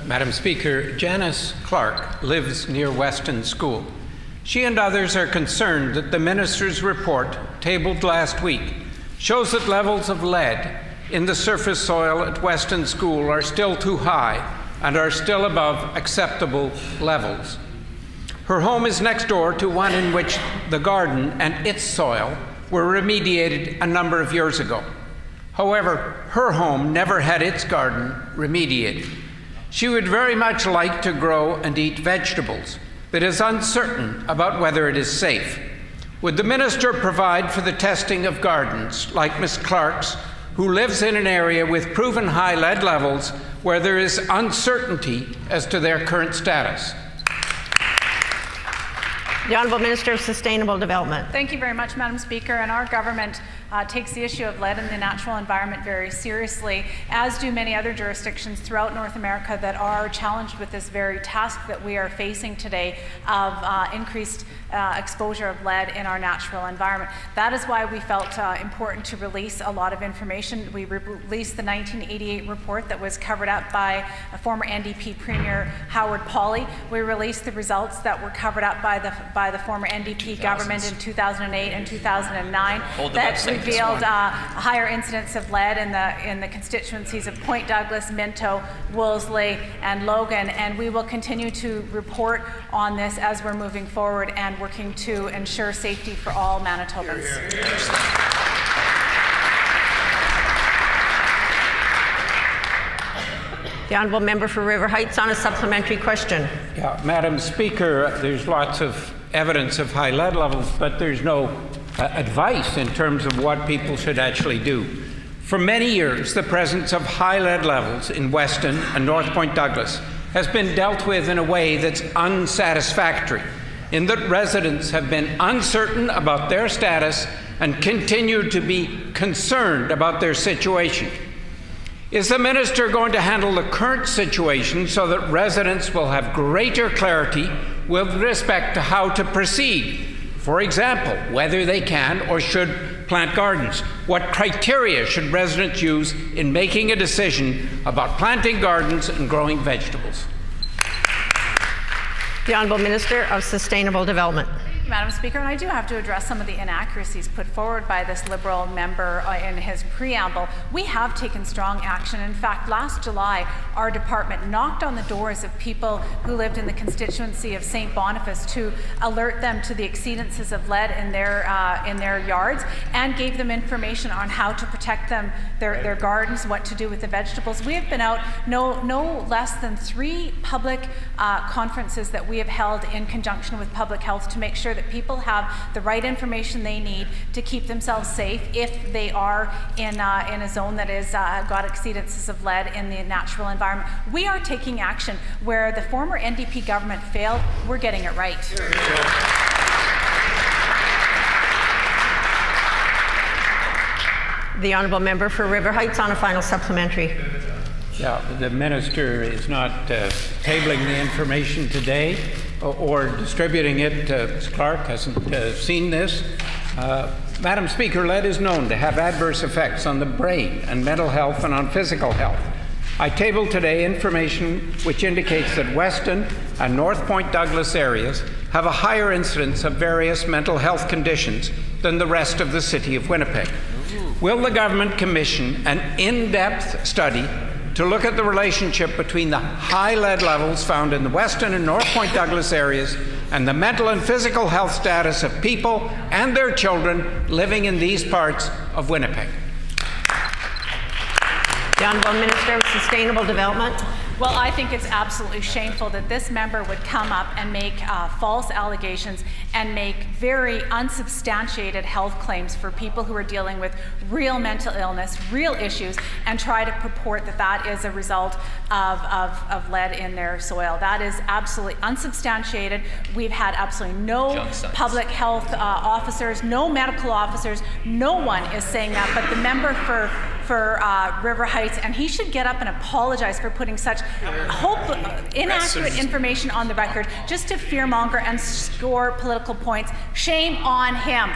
Madam Speaker, Janice Clark lives near Weston School. She and others are concerned that the minister's report, tabled last week, shows that levels of lead in the surface soil at Weston School are still too high and are still above acceptable levels. Her home is next door to one in which the garden and its soil were remediated a number of years ago. However, her home never had its garden remediated. She would very much like to grow and eat vegetables, but is uncertain about whether it is safe. Would the minister provide for the testing of gardens like Ms. Clark's, who lives in an area with proven high lead levels where there is uncertainty as to their current status? The Honourable Minister of Sustainable Development. Thank you very much, Madam Speaker. And our government takes the issue of lead in the natural environment very seriously, as do many other jurisdictions throughout North America that are challenged with this very task that we are facing today of increased exposure of lead in our natural environment. That is why we felt important to release a lot of information. We released the 1988 report that was covered up by former NDP Premier Howard Pauley. We released the results that were covered up by the former NDP government in 2008 and 2009 that revealed higher incidence of lead in the constituencies of Point Douglas, Minto, Wolseley, and Logan. And we will continue to report on this as we're moving forward and working to ensure safety for all Manitobans. The Honourable Member for River Heights on a supplementary question. Yeah, Madam Speaker, there's lots of evidence of high lead levels, but there's no advice in terms of what people should actually do. For many years, the presence of high lead levels in Weston and North Point Douglas has been dealt with in a way that's unsatisfactory, in that residents have been uncertain about their status and continue to be concerned about their situation. Is the minister going to handle the current situation so that residents will have greater clarity with respect to how to proceed? For example, whether they can or should plant gardens. What criteria should residents use in making a decision about planting gardens and growing vegetables? The Honourable Minister of Sustainable Development. Madam Speaker, and I do have to address some of the inaccuracies put forward by this Liberal member in his preamble. We have taken strong action. In fact, last July, our department knocked on the doors of people who lived in the constituency of St. Boniface to alert them to the exceedances of lead in their yards, and gave them information on how to protect their gardens, what to do with the vegetables. We have been out no less than 3 public conferences that we have held in conjunction with public health to make sure that people have the right information they need to keep themselves safe if they are in a zone that is got exceedances of lead in the natural environment. We are taking action where the former NDP government failed. We're getting it right. The Honourable Member for River Heights on a final supplementary. Yeah, the minister is not tabling the information today or distributing it. Ms. Clark hasn't seen this. Madam Speaker, lead is known to have adverse effects on the brain and mental health and on physical health. I table today information which indicates that Weston and North Point Douglas areas have a higher incidence of various mental health conditions than the rest of the city of Winnipeg. Will the government commission an in-depth study to look at the relationship between the high lead levels found in the Weston and North Point Douglas areas and the mental and physical health status of people and their children living in these parts of Winnipeg? The Honourable Minister of Sustainable Development. Well, I think it's absolutely shameful that this member would come up and make false allegations and make very unsubstantiated health claims for people who are dealing with real mental illness, real issues, and try to purport that that is a result of lead in their soil. That is absolutely unsubstantiated. We've had absolutely no public health officers, no medical officers, no one is saying that, but the member for River Heights, and he should get up and apologize for putting such inaccurate information on the record just to fearmonger and score political points. Shame on him.